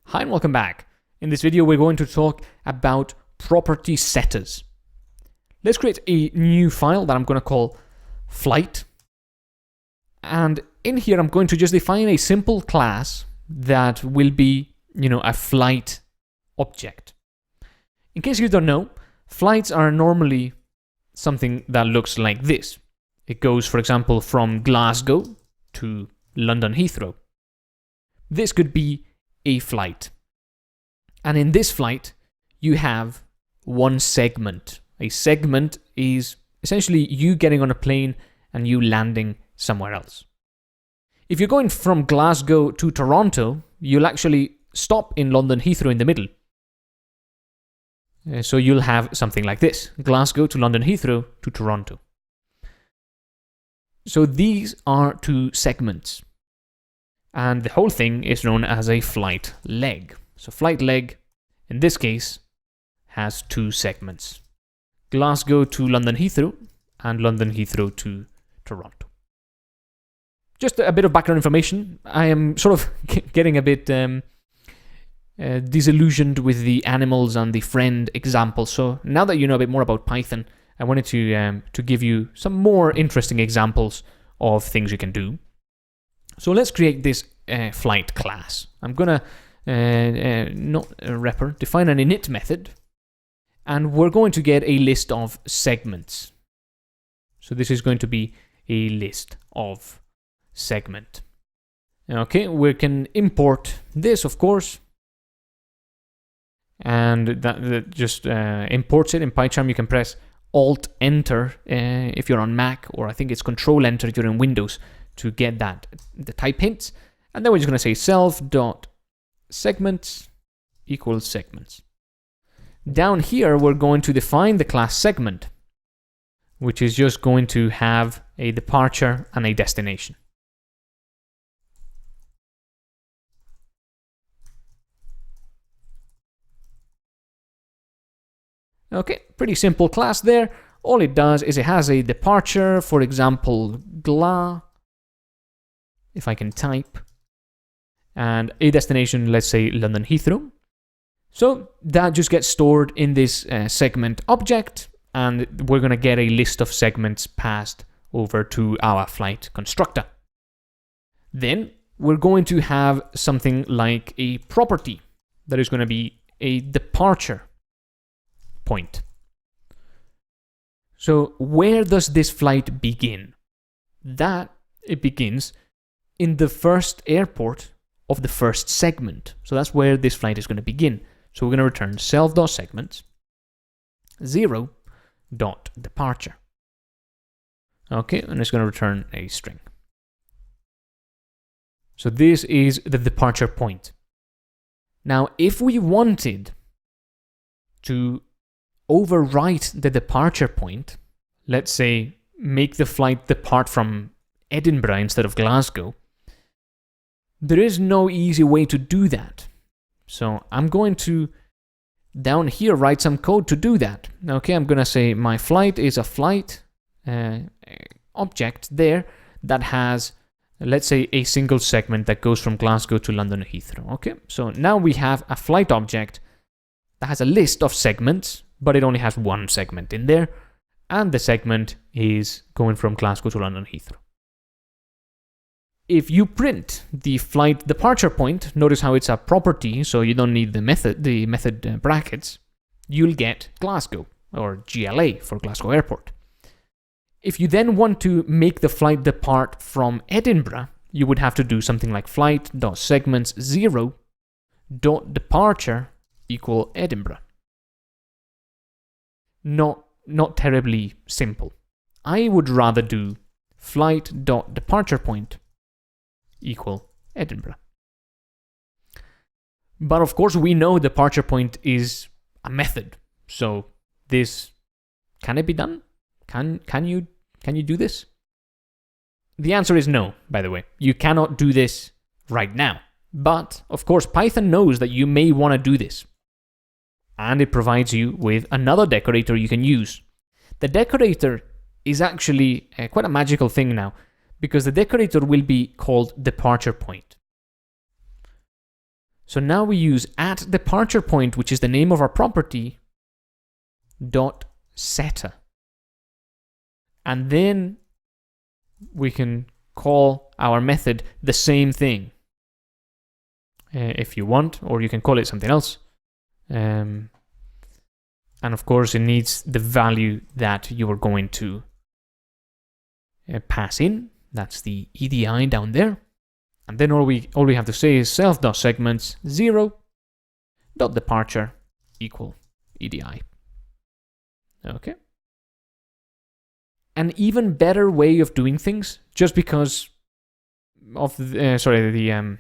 Hi and welcome back. In this video, we're going to talk about property setters. Let's create a new file that I'm going to call flight. And in here, I'm going to just define a simple class that will be, a flight object. In case you don't know, flights are normally something that looks like this. It goes, for example, from Glasgow to London Heathrow. This could be a flight. And in this flight, you have one segment. A segment is essentially you getting on a plane and you landing somewhere else. If you're going from Glasgow to Toronto, you'll actually stop in London Heathrow in the middle. So you'll have something like this: Glasgow to London Heathrow to Toronto. So these are two segments. And the whole thing is known as a flight leg. So flight leg, in this case, has two segments: Glasgow to London Heathrow and London Heathrow to Toronto. Just a bit of background information. I am sort of getting a bit disillusioned with the animals and the friend example. So now that you know a bit more about Python, I wanted to give you some more interesting examples of things you can do. So let's create this flight class. I'm gonna define an init method, and we're going to get a list of segments. So this is going to be a list of segment. Okay, we can import this, of course, and that just imports it. In PyCharm, you can press Alt-Enter if you're on Mac, or I think it's Control-Enter if you're in Windows, to get the type hints. And then we're just going to say self.segments equals segments. Down here, we're going to define the class segment, which is just going to have a departure and a destination. Okay, pretty simple class there. All it does is it has a departure, for example, GLA, if I can type, and a destination, let's say London Heathrow. So that just gets stored in this segment object, and we're going to get a list of segments passed over to our flight constructor. Then we're going to have something like a property that is going to be a departure point. So where does this flight begin? It begins in the first airport of the first segment. So that's where this flight is going to begin. So we're going to return self.segments 0.departure. Okay, and it's going to return a string. So this is the departure point. Now, if we wanted to overwrite the departure point, let's say make the flight depart from Edinburgh instead of Glasgow, there is no easy way to do that. So I'm going to, down here, write some code to do that. Okay, I'm going to say my flight is a flight object there that has, let's say, a single segment that goes from Glasgow to London Heathrow. Okay, so now we have a flight object that has a list of segments, but it only has one segment in there, and the segment is going from Glasgow to London Heathrow. If you print the flight departure point, notice how it's a property, so you don't need the method brackets, you'll get Glasgow, or GLA for Glasgow Airport. If you then want to make the flight depart from Edinburgh, you would have to do something like flight.segments 0.departure equal Edinburgh. Not terribly simple. I would rather do flight.departure point equal Edinburgh. But of course, we know departure point is a method. So this, can it be done? Can you do this? The answer is no, by the way. You cannot do this right now. But of course, Python knows that you may want to do this. And it provides you with another decorator you can use. The decorator is actually quite a magical thing now, because the decorator will be called departure point. So now we use at departure point, which is the name of our property, dot setter. And then we can call our method the same thing if you want, or you can call it something else. And of course, it needs the value that you are going to pass in. That's the EDI down there. And then all we have to say is self.segments 0.departure equal EDI. Okay. An even better way of doing things, just because of the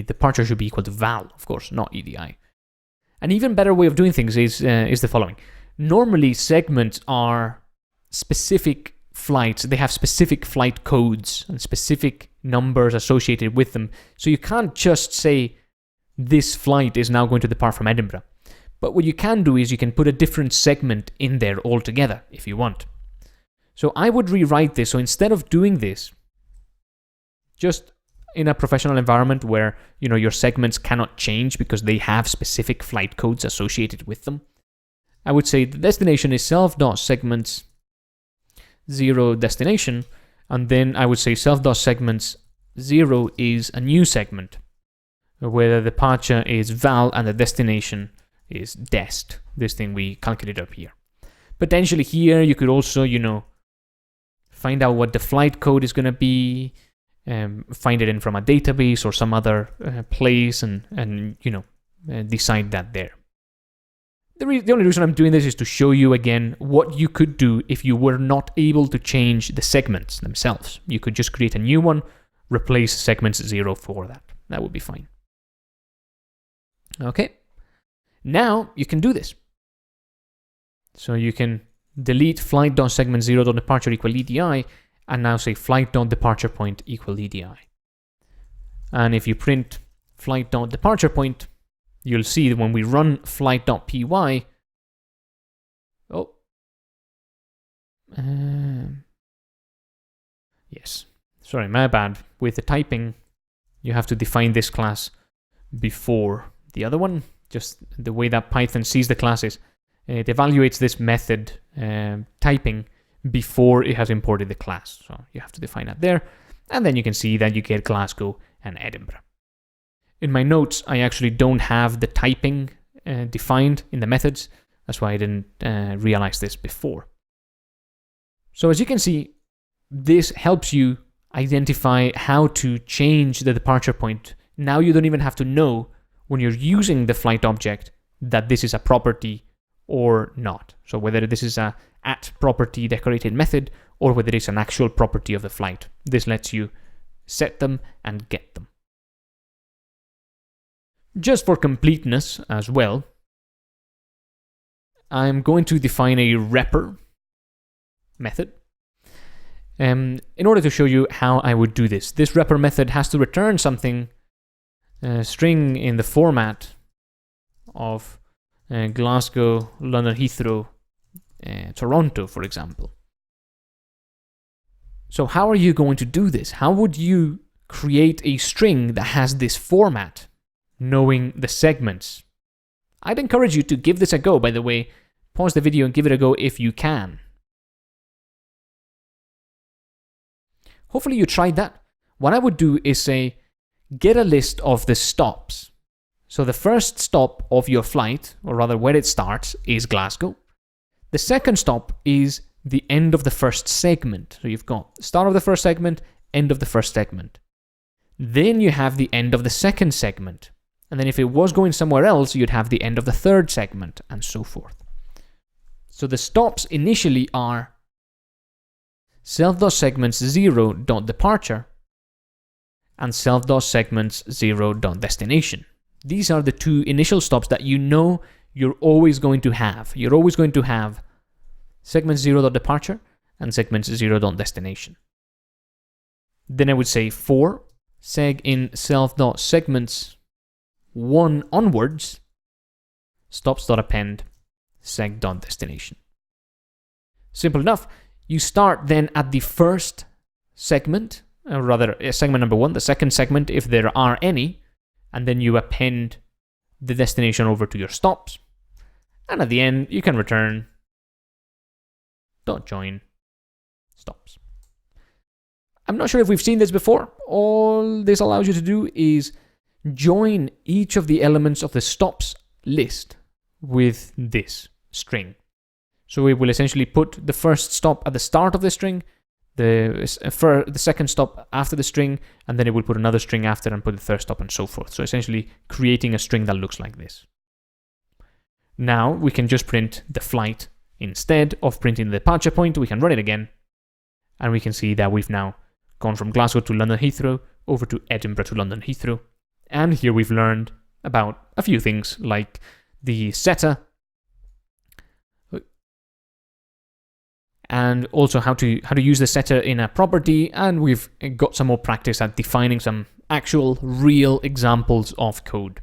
departure should be equal to val, of course, not EDI. An even better way of doing things is the following. Normally, segments are specific flights. They have specific flight codes and specific numbers associated with them. So you can't just say this flight is now going to depart from Edinburgh. But what you can do is you can put a different segment in there altogether if you want. So I would rewrite this. So instead of doing this, just in a professional environment where your segments cannot change because they have specific flight codes associated with them, I would say the destination is self.segments 0 destination, and then I would say self.segments 0 is a new segment where the departure is val and the destination is dest, this thing we calculated up here. Potentially here you could also, find out what the flight code is going to be, find it in from a database or some other place and decide that there. The only reason I'm doing this is to show you again what you could do if you were not able to change the segments themselves. You could just create a new one, replace segments 0 for that. That would be fine. Okay. Now you can do this. So you can delete flight.segment0.departure equal EDI and now say flight.departure point equal EDI. And if you print flight.departure point, you'll see that when we run flight.py, yes, sorry, my bad. With the typing, you have to define this class before the other one. Just the way that Python sees the classes, it evaluates this method typing before it has imported the class. So you have to define that there. And then you can see that you get Glasgow and Edinburgh. In my notes, I actually don't have the typing defined in the methods. That's why I didn't realize this before. So as you can see, this helps you identify how to change the departure point. Now you don't even have to know when you're using the flight object that this is a property or not. So whether this is a at property decorated method or whether it's an actual property of the flight. This lets you set them and get them. Just for completeness as well, I'm going to define a repr method in order to show you how I would do this. This repr method has to return something, string in the format of Glasgow, London Heathrow, Toronto, for example. So how are you going to do this? How would you create a string that has this format, knowing the segments? I'd encourage you to give this a go, by the way. Pause the video and give it a go if you can. Hopefully you tried that. What I would do is say, get a list of the stops. So the first stop of your flight, or rather where it starts, is Glasgow. The second stop is the end of the first segment. So you've got start of the first segment, end of the first segment. Then you have the end of the second segment. And then if it was going somewhere else, you'd have the end of the third segment, and so forth. So the stops initially are self.segments0.departure and self.segments0.destination. These are the two initial stops that you know you're always going to have. You're always going to have segments0.departure and segments0.destination. Then I would say for seg in self.segments1 onwards, stops.append seg.destination. Simple enough. You start then at the first segment, or rather segment number 1, the second segment if there are any, and then you append the destination over to your stops. And at the end, you can return .join stops. I'm not sure if we've seen this before. All this allows you to do is join each of the elements of the stops list with this string. So it will essentially put the first stop at the start of the string, the second stop after the string, and then it will put another string after and put the third stop and so forth. So essentially creating a string that looks like this. Now we can just print the flight instead of printing the departure point. We can run it again, and we can see that we've now gone from Glasgow to London Heathrow over to Edinburgh to London Heathrow. And here we've learned about a few things like the setter, and also how to use the setter in a property, and we've got some more practice at defining some actual real examples of code.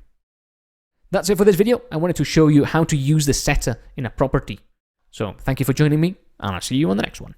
That's it for this video. I wanted to show you how to use the setter in a property. So thank you for joining me, and I'll see you on the next one.